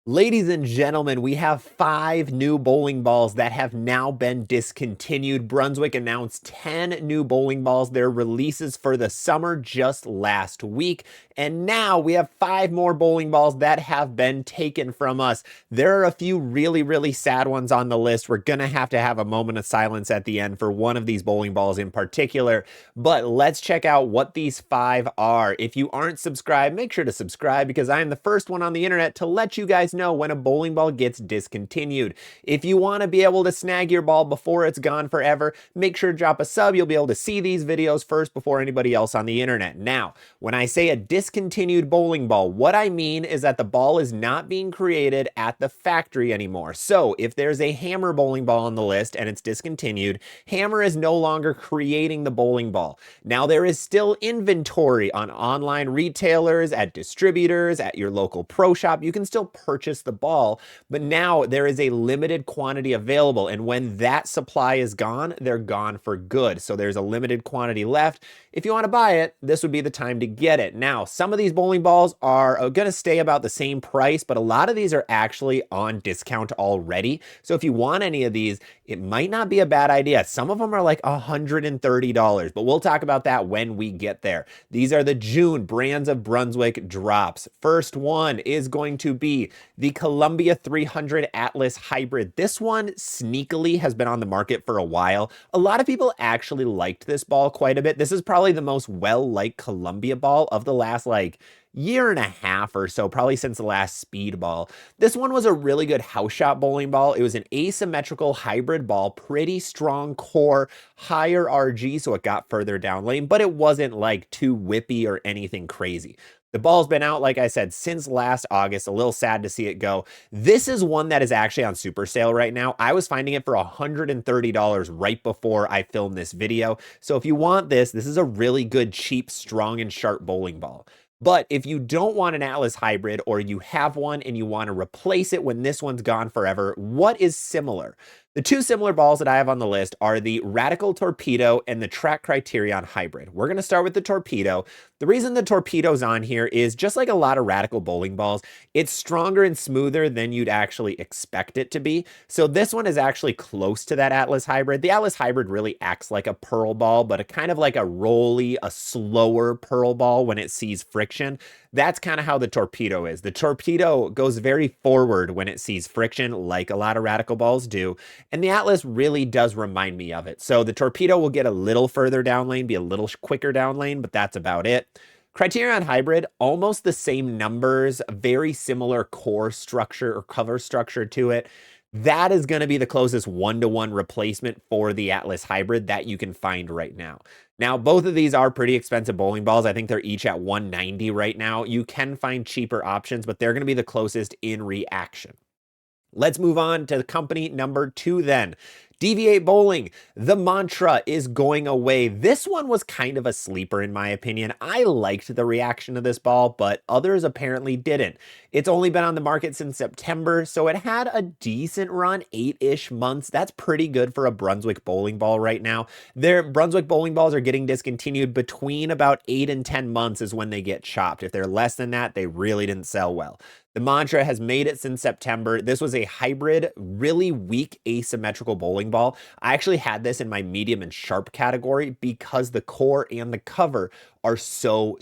Ladies and gentlemen, we have 5 new bowling balls that have now been discontinued. Brunswick announced 10 new bowling balls, their releases for the summer just last week. And now we have 5 more bowling balls that have been taken from us. There are a few really sad ones on the list. We're going to have a moment of silence at the end for one of these bowling balls in particular. But let's check out what these 5 are. If you aren't subscribed, make sure to subscribe because I am the first one on the internet to let you guys know when a bowling ball gets discontinued. If you want to be able to snag your ball before it's gone forever, make sure to drop a sub. You'll be able to see these videos first before anybody else on the internet. Now, when I say a discontinued bowling ball, what I mean is that the ball is not being created at the factory anymore. So if there's a Hammer bowling ball on the list and it's discontinued, Hammer is no longer creating the bowling ball. Now, there is still inventory on online retailers, at distributors, at your local pro shop. You can still purchase the ball, but now there is a limited quantity available. And when that supply is gone, they're gone for good. So there's a limited quantity left. If you want to buy it, this would be the time to get it. Now, some of these bowling balls are going to stay about the same price, but a lot of these are actually on discount already. So if you want any of these, it might not be a bad idea. Some of them are like $130, but we'll talk about that when we get there. These are the June Brands of Brunswick drops. First one is going to be the Columbia 300 Atlas Hybrid. This one sneakily has been on the market for a while. A lot of people actually liked this ball quite a bit. This is probably the most well-liked Columbia ball of the last year and a half or so, probably since the last speed ball. This one was a really good house shot bowling ball. It was an asymmetrical hybrid ball, pretty strong core, higher RG, so it got further down lane, but it wasn't like too whippy or anything crazy. The ball's been out, like I said, since last August. A little sad to see it go. This is one that is actually on super sale right now. I was finding it for $130 right before I filmed this video. So if you want this, this is a really good, cheap, strong, and sharp bowling ball. But if you don't want an Atlas Hybrid, or you have one and you want to replace it when this one's gone forever, what is similar? The 2 similar balls that I have on the list are the Radical Torpedo and the Track Criterion Hybrid. We're going to start with the Torpedo. The reason the Torpedo's on here is just like a lot of Radical bowling balls, it's stronger and smoother than you'd actually expect it to be. So this one is actually close to that Atlas Hybrid. The Atlas Hybrid really acts like a pearl ball, but a kind of like a rolly, a slower pearl ball when it sees friction. That's kind of how the Torpedo is. The Torpedo goes very forward when it sees friction, like a lot of Radical balls do. And the Atlas really does remind me of it. So the Torpedo will get a little further down lane, be a little quicker down lane, but that's about it. Criterion Hybrid, almost the same numbers, very similar core structure or cover structure to it. That is going to be the closest one-to-one replacement for the Atlas Hybrid that you can find right now. Now, both of these are pretty expensive bowling balls. I think they're each at $190 right now. You can find cheaper options, but they're going to be the closest in reaction. Let's move on to company number 2 then. Deviate Bowling. The Mantra is going away. This one was kind of a sleeper in my opinion. I liked the reaction to this ball, but others apparently didn't. It's only been on the market since September, so it had a decent run, 8-ish months. That's pretty good for a Brunswick bowling ball right now. Their Brunswick bowling balls are getting discontinued between about 8 and 10 months is when they get chopped. If they're less than that, they really didn't sell well. The Mantra has made it since September. This was a hybrid, really weak asymmetrical bowling ball. I actually had this in my medium and sharp category because the core and the cover are so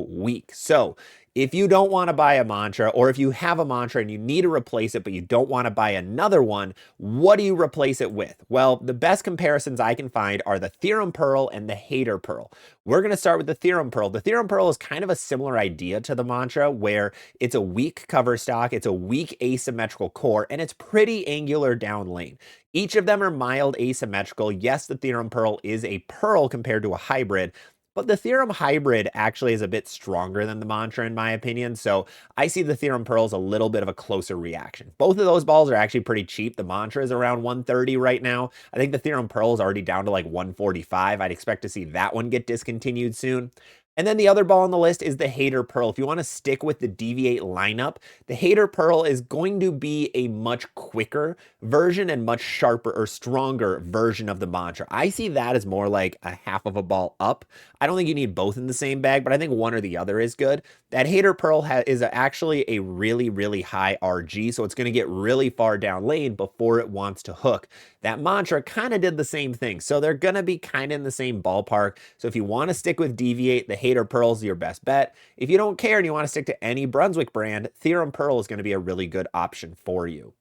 weak. So if you don't want to buy a Mantra, or if you have a Mantra and you need to replace it, but you don't want to buy another one, what do you replace it with? Well, the best comparisons I can find are the Theorem Pearl and the Hater Pearl. We're going to start with the Theorem Pearl. The Theorem Pearl is kind of a similar idea to the Mantra, where it's a weak cover stock, it's a weak asymmetrical core, and it's pretty angular down lane. Each of them are mild asymmetrical. Yes, the Theorem Pearl is a pearl compared to a hybrid, but the Theorem Hybrid actually is a bit stronger than the Mantra in my opinion, so I see the Theorem Pearl as a little bit of a closer reaction. Both of those balls are actually pretty cheap. The Mantra is around $130 right now. I think the Theorem Pearl is already down to like $145. I'd expect to see that one get discontinued soon. And then the other ball on the list is the Hater Pearl. If you want to stick with the Deviate lineup, the Hater Pearl is going to be a much quicker version and much sharper or stronger version of the Mantra. I see that as more like a half of a ball up. I don't think you need both in the same bag, but I think one or the other is good. That Hater Pearl is actually a really, really high RG, so it's going to get really far down lane before it wants to hook. That Mantra kind of did the same thing, so they're going to be kind of in the same ballpark. So if you want to stick with Deviate, the Hater Pearl is your best bet. If you don't care and you want to stick to any Brunswick brand, Theorem Pearl is going to be a really good option for you.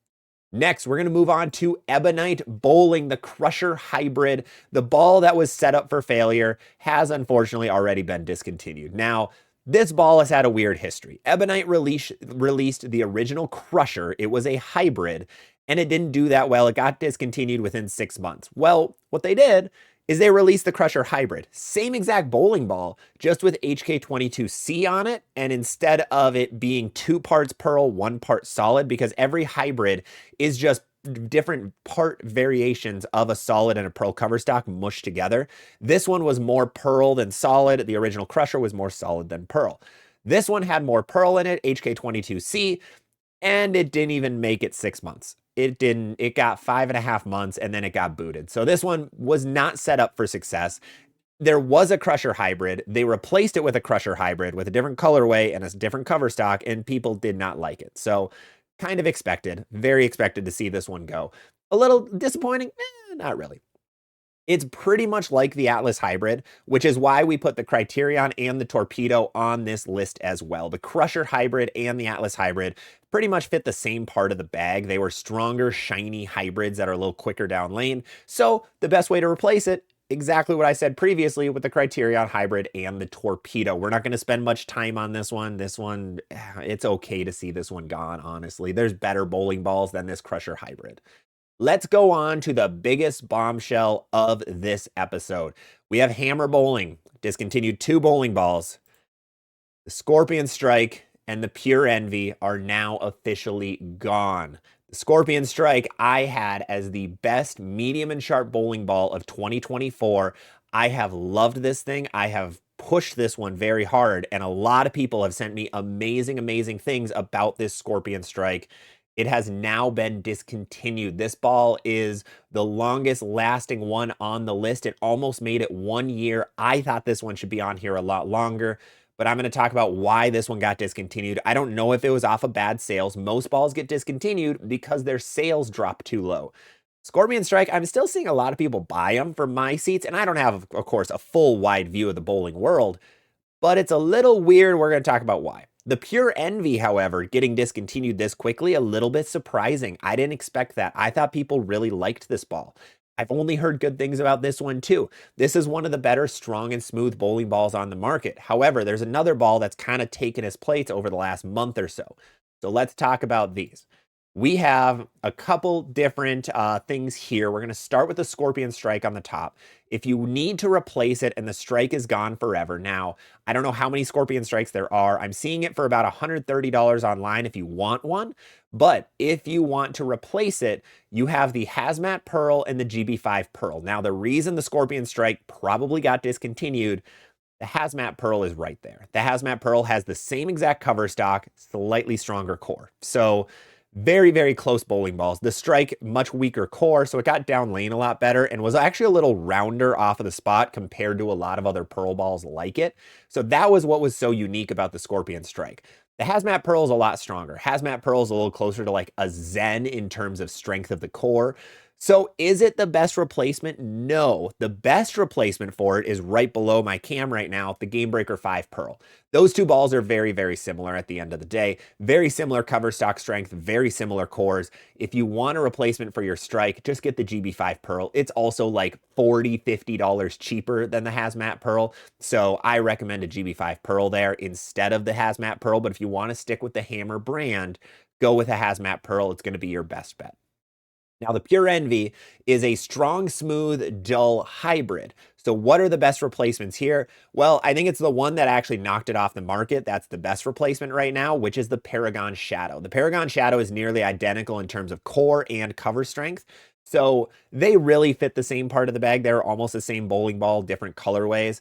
Next, we're going to move on to Ebonite Bowling, the Crusher Hybrid. The ball that was set up for failure has unfortunately already been discontinued. Now, this ball has had a weird history. Ebonite released the original Crusher. It was a hybrid, and it didn't do that well. It got discontinued within 6 months. Well, what they did is they released the Crusher Hybrid. Same exact bowling ball, just with HK22C on it, and instead of it being 2 parts pearl, 1 part solid, because every hybrid is just different part variations of a solid and a pearl cover stock mushed together. This one was more pearl than solid. The original Crusher was more solid than pearl. This one had more pearl in it, HK22C, and it didn't even make it 6 months. It didn't. It got 5.5 months and then it got booted. So this one was not set up for success. There was a Crusher Hybrid. They replaced it with a Crusher Hybrid with a different colorway and a different cover stock, and people did not like it. So kind of expected, very expected to see this one go. A little disappointing? Not really. It's pretty much like the Atlas Hybrid, which is why we put the Criterion and the Torpedo on this list as well. The Crusher Hybrid and the Atlas Hybrid pretty much fit the same part of the bag. They were stronger, shiny hybrids that are a little quicker down lane. So the best way to replace it, exactly what I said previously with the Criterion Hybrid and the Torpedo. We're not going to spend much time on this one. This one, it's okay to see this one gone, honestly. There's better bowling balls than this Crusher Hybrid. Let's go on to the biggest bombshell of this episode. We have Hammer Bowling, discontinued 2 bowling balls. The Scorpion Strike and the Pure Envy are now officially gone. The Scorpion Strike I had as the best medium and sharp bowling ball of 2024. I have loved this thing. I have pushed this one very hard, and a lot of people have sent me amazing, amazing things about this Scorpion Strike. It has now been discontinued. This ball is the longest lasting one on the list. It almost made it 1 year. I thought this one should be on here a lot longer, but I'm going to talk about why this one got discontinued. I don't know if it was off of bad sales. Most balls get discontinued because their sales drop too low. Scorpion Strike, I'm still seeing a lot of people buy them for my seats, and I don't have, of course, a full wide view of the bowling world, but it's a little weird. We're going to talk about why. The Pure Envy, however, getting discontinued this quickly, a little bit surprising. I didn't expect that. I thought people really liked this ball. I've only heard good things about this one too. This is one of the better strong and smooth bowling balls on the market. However, there's another ball that's kind of taken its place over the last month or so. So let's talk about these. We have a couple different things here. We're going to start with the Scorpion Strike on the top. If you need to replace it and the strike is gone forever. Now, I don't know how many Scorpion Strikes there are. I'm seeing it for about $130 online if you want one. But if you want to replace it, you have the Hazmat Pearl and the GB5 Pearl. Now, the reason the Scorpion Strike probably got discontinued, the Hazmat Pearl is right there. The Hazmat Pearl has the same exact cover stock, slightly stronger core. So very, very close bowling balls. The Strike, much weaker core, so it got down lane a lot better and was actually a little rounder off of the spot compared to a lot of other Pearl balls like it. So that was what was so unique about the Scorpion Strike. The Hazmat Pearl is a lot stronger. Hazmat Pearl is a little closer to like a Zen in terms of strength of the core. So is it the best replacement? No. The best replacement for it is right below my cam right now, the Game Breaker 5 Pearl. Those two balls are very, very similar at the end of the day. Very similar cover stock strength, very similar cores. If you want a replacement for your Strike, just get the GB5 Pearl. It's also like $40, $50 cheaper than the Hazmat Pearl. So I recommend a GB5 Pearl there instead of the Hazmat Pearl. But if you want to stick with the Hammer brand, go with a Hazmat Pearl. It's going to be your best bet. Now, the Pure Envy is a strong, smooth, dull hybrid. So what are the best replacements here? Well, I think it's the one that actually knocked it off the market. That's the best replacement right now, which is the Paragon Shadow. The Paragon Shadow is nearly identical in terms of core and cover strength. So they really fit the same part of the bag. They're almost the same bowling ball, different colorways.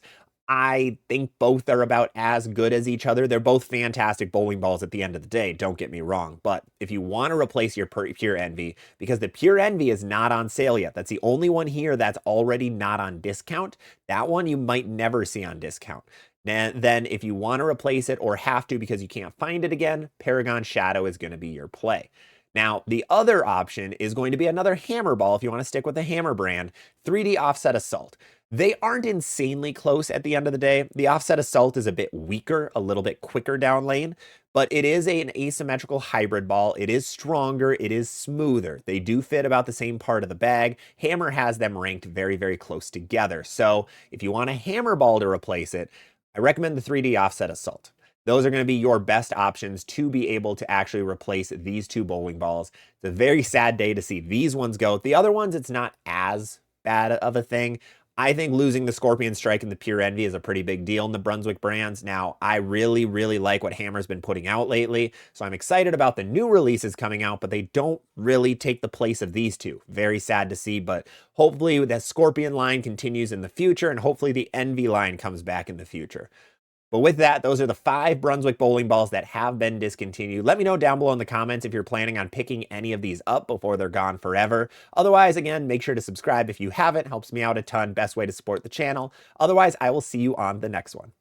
I think both are about as good as each other. They're both fantastic bowling balls at the end of the day, don't get me wrong. But if you want to replace your Pure Envy, because the Pure Envy is not on sale yet, that's the only one here that's already not on discount. That one you might never see on discount. Then if you want to replace it or have to because you can't find it again, Paragon Shadow is going to be your play. Now, the other option is going to be another hammer ball if you want to stick with the hammer brand, 3D Offset Assault. They aren't insanely close at the end of the day. The Offset Assault is a bit weaker, a little bit quicker down lane, but it is an asymmetrical hybrid ball. It is stronger, it is smoother. They do fit about the same part of the bag. Hammer has them ranked very, very close together. So if you want a hammer ball to replace it, I recommend the 3D Offset Assault. Those are going to be your best options to be able to actually replace these two bowling balls. It's a very sad day to see these ones go. The other ones, it's not as bad of a thing. I think losing the Scorpion Strike and the Pure Envy is a pretty big deal in the Brunswick brands. Now, I really, really like what Hammer's been putting out lately, so I'm excited about the new releases coming out, but they don't really take the place of these two. Very sad to see, but hopefully the Scorpion line continues in the future, and hopefully the Envy line comes back in the future. But with that, those are the 5 Brunswick bowling balls that have been discontinued. Let me know down below in the comments if you're planning on picking any of these up before they're gone forever. Otherwise, again, make sure to subscribe if you haven't. Helps me out a ton. Best way to support the channel. Otherwise, I will see you on the next one.